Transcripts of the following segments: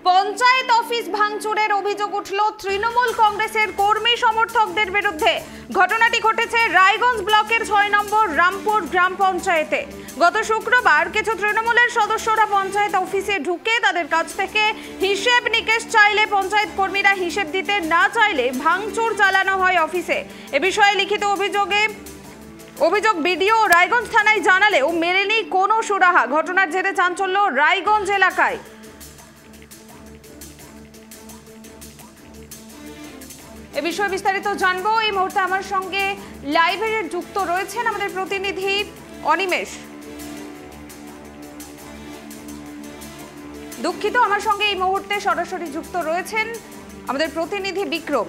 Panchayat office ভাঙচুরের অভিযোগ উঠল তৃণমূল কংগ্রেসের কর্মী সমর্থকদের বিরুদ্ধে। ঘটনাটি ঘটেছে রায়গঞ্জ ব্লকের ৬ নম্বর রামপুর গ্রাম পঞ্চায়েতে। গত শুক্রবার কিছু তৃণমূলের সদস্যরা পঞ্চায়েত অফিসে ঢুকে তাদের কাছ থেকে হিসেব নিকেশ চাইলে পঞ্চায়েত কর্মীরা হিসেব দিতে না চাইলে ভাঙচুর চালানো হয় অফিসে। এ বিষয়ে লিখিত অভিযোগ বিডিও রায়গঞ্জ থানায় জানালেও মেলেনি কোনো সুরাহা। ঘটনার জেরে চাঞ্চল্য রায়গঞ্জ এলাকায়। এ বিষয়ে বিস্তারিত জানবো। এই মুহূর্তে আমার সঙ্গে লাইভে যুক্ত রয়েছেন আমাদের প্রতিনিধি অনিমেষ। দুঃখিত, আমার সঙ্গে এই মুহূর্তে সরাসরি যুক্ত রয়েছেন আমাদের প্রতিনিধি বিক্রম।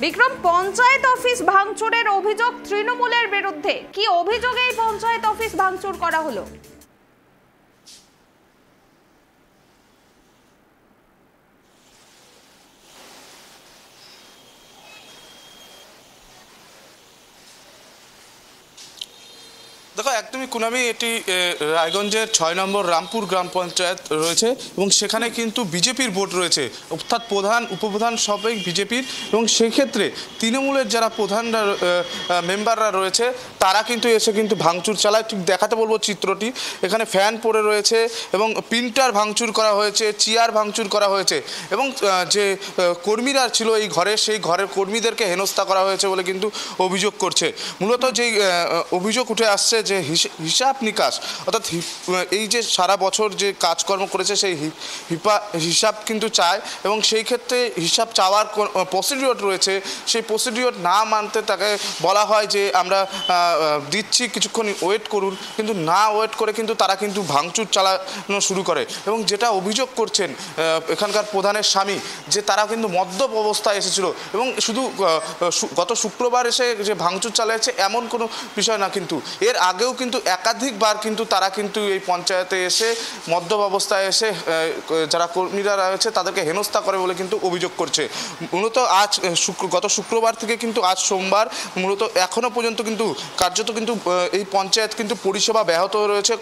বিক্রম, পঞ্চায়েত অফিস ভাঙচুরের অভিযোগ তৃণমূলের বিরুদ্ধে, কি অভিযোগে এই পঞ্চায়েত অফিস ভাঙচুর করা হলো? দেখো, একদমই কুনামি, এটি রায়গঞ্জের ৬ নম্বর রামপুর গ্রাম পঞ্চায়েত রয়েছে এবং সেখানে কিন্তু বিজেপির ভোট রয়েছে, অর্থাৎ প্রধান উপপ্রধান সবই বিজেপির। এবং সেক্ষেত্রে তৃণমূলের যারা প্রধানরা মেম্বাররা রয়েছে তারা কিন্তু এসে কিন্তু ভাঙচুর চালায়। ঠিক দেখাতে বলবো চিত্রটি। এখানে ফ্যান পড়ে রয়েছে এবং প্রিন্টার ভাঙচুর করা হয়েছে, চেয়ার ভাঙচুর করা হয়েছে এবং যে কর্মীরা ছিল এই ঘরে, সেই ঘরের কর্মীদেরকে হেনস্থা করা হয়েছে বলে কিন্তু অভিযোগ করছে। মূলত যেই অভিযোগ উঠে আসছে যে হিসাব নিকাশ, অর্থাৎ এই যে সারা বছর যে কাজকর্ম করেছে সেই হিসাব কিন্তু চায় এবং সেই ক্ষেত্রে হিসাব চাওয়ার প্রসিডিওর রয়েছে, সেই প্রসিডিওর না মানতে তাকে বলা হয় যে আমরা দিচ্ছি, কিছুক্ষণ ওয়েট করুন। কিন্তু না ওয়েট করে কিন্তু তারা কিন্তু ভাঙচুর চালানো শুরু করে। এবং যেটা অভিযোগ করছেন এখানকার প্রধানের স্বামী, যে তারা কিন্তু মদ্যপ অবস্থায় এসেছিল এবং শুধু গত শুক্রবার এসে যে ভাঙচুর চালিয়েছে এমন কোনো বিষয় না, কিন্তু এর আগেও কিন্তু একাধিকবার কিন্তু তারা কিন্তু এই পঞ্চায়েতে এসে মদ্যপ অবস্থায় এসে যারা কর্মীরা রয়েছে তাদেরকে হেনস্থা করে বলে কিন্তু অভিযোগ করছে। মূলত আজ গত শুক্রবার থেকে কিন্তু আজ সোমবার মূলত এখনও পর্যন্ত কিন্তু কার্যত কিন্তু এই পঞ্চায়েত কিন্তু পরিষেবা ব্যাহত রয়েছে।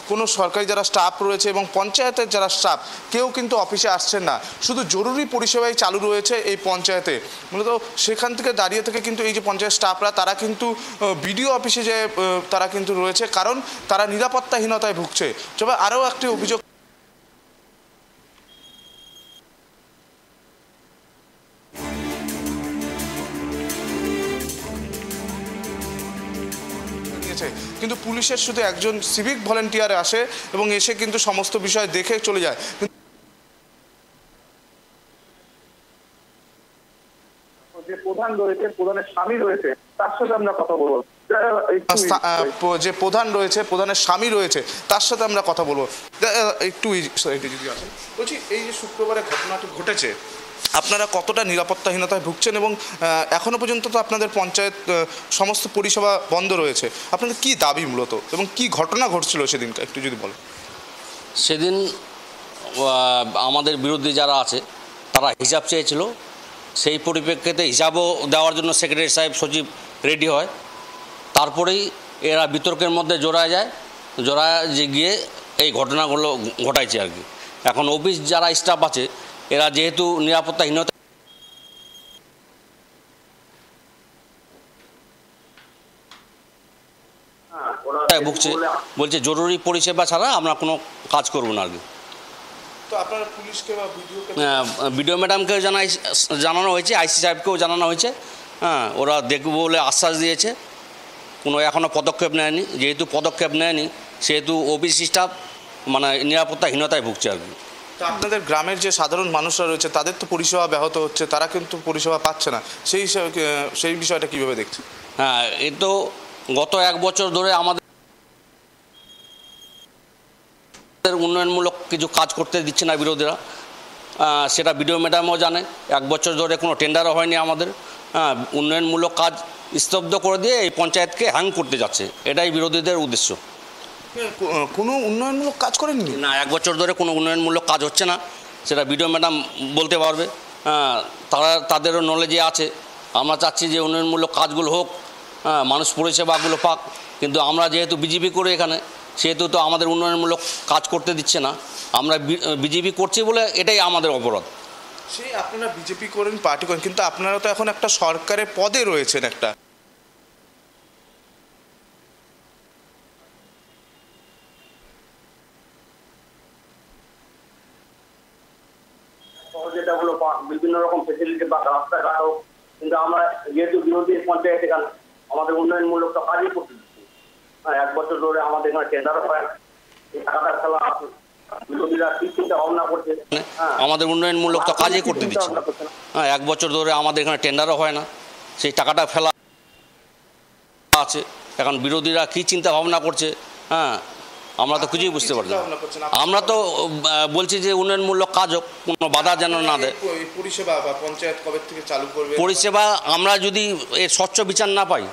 কোনো সরকারি যারা স্টাফ রয়েছে এবং পঞ্চায়েতের যারা স্টাফ কেউ কিন্তু অফিসে আসছেন না, শুধু জরুরি পরিষেবাই চালু রয়েছে এই পঞ্চায়েতে। মূলত সেখান থেকে দাঁড়িয়ে থেকে কিন্তু এই যে পঞ্চায়েত স্টাফরা তারা কিন্তু বিডিও অফিসে যে তারা কিন্তু রয়েছে, কারণ তারা নিরাপত্তাহীনতায় ভুগছে। তবে আরও একটি অভিযোগ কিন্তু পুলিশের শুধু একজন সিভিক ভলেন্টিয়ার আসে এবং এসে কিন্তু সমস্ত বিষয় দেখে চলে যায়। যে প্রধান রয়েছে, প্রধানের স্বামী রয়েছে, তার সাথে আমরা কথা বলবো। যে প্রধান রয়েছে, প্রধানের স্বামী রয়েছে, তার সাথে আমরা কথা বলবো। একটু যদি আসেন, বলছি এই যে শুক্রবারে ঘটনাটি ঘটেছে, আপনারা কতটা নিরাপত্তাহীনতায় ভুগছেন এবং এখনো পর্যন্ত তো আপনাদের পঞ্চায়েত সমস্ত পরিষেবা বন্ধ রয়েছে, আপনাদের কি দাবি মূলত এবং কি ঘটনা ঘটছিল সেদিন একটু যদি বলেন? সেদিন আমাদের বিরুদ্ধে যারা আছে তারা হিসাব চেয়েছিল, সেই পরিপ্রেক্ষিতে হিসাবও দেওয়ার জন্য সেক্রেটারি সাহেব সচিব রেডি হয়। তারপরেই এরা বিতর্কের মধ্যে জড়ায় যায়, গিয়ে এই ঘটনাগুলো ঘটাইছে আর কি। এখন অফিস যারা স্টাফ আছে এরা যেহেতু নিরাপত্তাহীনতা ভুগছে, বলছে জরুরি পরিষেবা ছাড়া আমরা কোনো কাজ করব না আর কি। তো আপনারা পুলিশকে বা বিডিও ম্যাডামকেও জানানো হয়েছে, আইসি সাহেবকেও জানানো হয়েছে। হ্যাঁ, ওরা দেখব বলে আশ্বাস দিয়েছে, কোনো এখনও পদক্ষেপ নেয়নি। যেহেতু পদক্ষেপ নেয়নি সেহেতু অফিস স্টাফ মানে নিরাপত্তাহীনতায় ভুগছে আর কি। তো আপনাদের গ্রামের যে সাধারণ মানুষরা রয়েছে তাদের তো পরিষেবা ব্যাহত হচ্ছে, তারা কিন্তু পরিষেবা পাচ্ছে না, সেই বিষয়টা কীভাবে দেখছে? হ্যাঁ, এ তো গত 1 বছর ধরে আমাদের উন্নয়নমূলক কিছু কাজ করতে দিচ্ছে না বিরোধীরা, সেটা বিডিও ম্যাডামও জানে। 1 বছর ধরে কোনো টেন্ডারও হয়নি আমাদের। উন্নয়নমূলক কাজ স্তব্ধ করে দিয়ে এই পঞ্চায়েতকে হ্যাং করতে যাচ্ছে, এটাই বিরোধীদের উদ্দেশ্য। কোনো উন্নয়নমূলক কাজ করেননি না, 1 বছর ধরে কোনো উন্নয়নমূলক কাজ হচ্ছে না, সেটা বিডিও ম্যাডাম বলতে পারবে। তাদেরও নলেজে আছে। আমরা চাচ্ছি যে উন্নয়নমূলক কাজগুলো হোক, মানুষ পরিষেবাগুলো পাক। কিন্তু আমরা যেহেতু বিজেপি করে এখানে সেহেতু তো আমাদের উন্নয়নমূলক কাজ করতে দিচ্ছে না। আমরা বিজেপি করছি বলে এটাই আমাদের অপরাধ। সেই আপনারা বিজেপি করেন, পার্টি করেন, কিন্তু আপনারা তো এখন একটা সরকারের পদে রয়েছেন একটা। যেটা হলো বিভিন্ন রকম ফেসিলিটি বা রাস্তাঘাট হোক, কিন্তু আমরা যেহেতু বিরোধী পঞ্চায়েত এখানে আমাদের উন্নয়নমূলক তো কাজই করতে দিচ্ছি। 1 বছর ধরে আমাদের এখানে টেন্ডারও হয় না, এই টাকাটা খেলা বিরোধীরা কি চিন্তা ভাবনা করছে। আমাদের উন্নয়নমূলক তো কাজই করতে দিচ্ছে না। 1 বছর ধরে আমাদের এখানে টেন্ডারও হয় না, সেই টাকাটা ফেলা আছে। এখন বিরোধীরা কি চিন্তা ভাবনা করছে, আমরা তো কিছুই বুঝতে পারছি না। আমরা তো বলছি যে উন্নয়নমূলক কাজ হোক, কোনো বাধা যেন না দেয়। পরিষেবা বা পঞ্চায়েত কবে থেকে চালু করবে পরিষেবা আমরা যদি এর স্বচ্ছ বিচার না পাই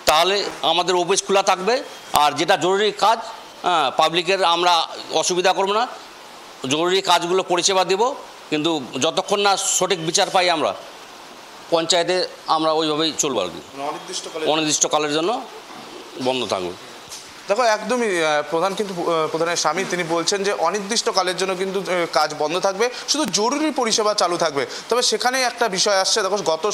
তাহলে আমাদের অফিস খোলা থাকবে, আর যেটা জরুরি কাজ পাবলিকের আমরা অসুবিধা করব না, জরুরি কাজগুলো পরিষেবা দেব। কিন্তু যতক্ষণ না সঠিক বিচার পাই আমরা পঞ্চায়েতে আমরা ওইভাবেই চলবো আর কি, অনির্দিষ্টকালের জন্য বন্ধ থাকবে। দেখো একদমই প্রধানের স্বামী তিনি বলছেন যে অনির্দিষ্টকালের জন্য কিন্তু কাজ বন্ধ থাকবে, শুধু জরুরি পরিষেবা চালু থাকবে। তবে সেখানেই একটা বিষয় আসছে, দেখো গত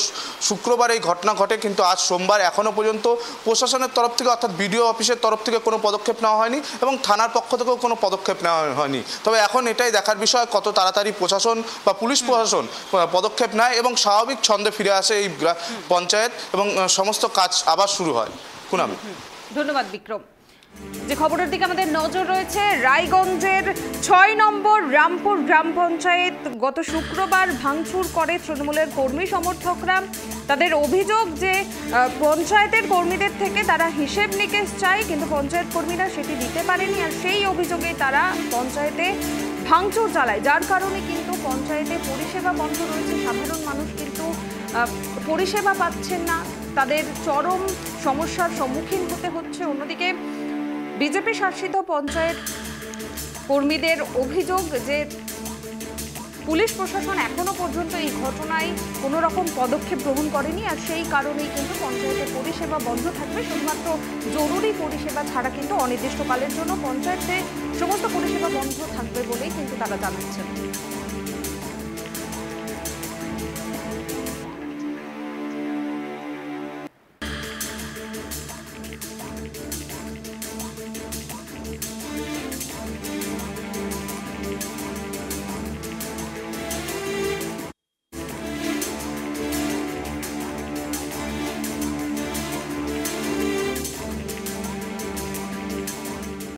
শুক্রবার এই ঘটনা ঘটে, কিন্তু আজ সোমবার এখনও পর্যন্ত প্রশাসনের তরফ থেকে অর্থাৎ বিডিও অফিসের তরফ থেকে কোনো পদক্ষেপ নেওয়া হয়নি এবং থানার পক্ষ থেকেও কোনো পদক্ষেপ নেওয়া হয়নি। তবে এখন এটাই দেখার বিষয় কত তাড়াতাড়ি প্রশাসন বা পুলিশ প্রশাসন পদক্ষেপ নেয় এবং স্বাভাবিক ছন্দে ফিরে আসে এই পঞ্চায়েত এবং সমস্ত কাজ আবার শুরু হয়। কুনামি, ধন্যবাদ বিক্রম। যে খবরের দিকে আমাদের নজর রয়েছে, রায়গঞ্জের 6 নম্বর রামপুর গ্রাম পঞ্চায়েত গত শুক্রবার ভাঙচুর করে তৃণমূলের কর্মী সমর্থকরা। তাদের অভিযোগ যে পঞ্চায়েতের কর্মীদের থেকে তারা হিসেব নিকেশ চায়, কিন্তু পঞ্চায়েত কর্মীরা সেটি দিতে পারেনি, আর সেই অভিযোগে তারা পঞ্চায়েতে ভাঙচুর চালায়, যার কারণে কিন্তু পঞ্চায়েতে পরিষেবা বন্ধ রয়েছে। সাধারণ মানুষ কিন্তু পরিষেবা পাচ্ছেন না, তাদের চরম সমস্যার সম্মুখীন হতে হচ্ছে। অন্যদিকে বিজেপি শাসিত পঞ্চায়েত কর্মীদের অভিযোগ যে পুলিশ প্রশাসন এখনো পর্যন্ত এই ঘটনায় কোনো রকম পদক্ষেপ গ্রহণ করেনি, আর সেই কারণেই কিন্তু পঞ্চায়েতের পরিষেবা বন্ধ থাকবে। শুধুমাত্র জরুরি পরিষেবা ছাড়া কিন্তু অনির্দিষ্টকালের জন্য পঞ্চায়েতে সমস্ত পরিষেবা বন্ধ থাকবে বলেই কিন্তু তারা জানাচ্ছেন।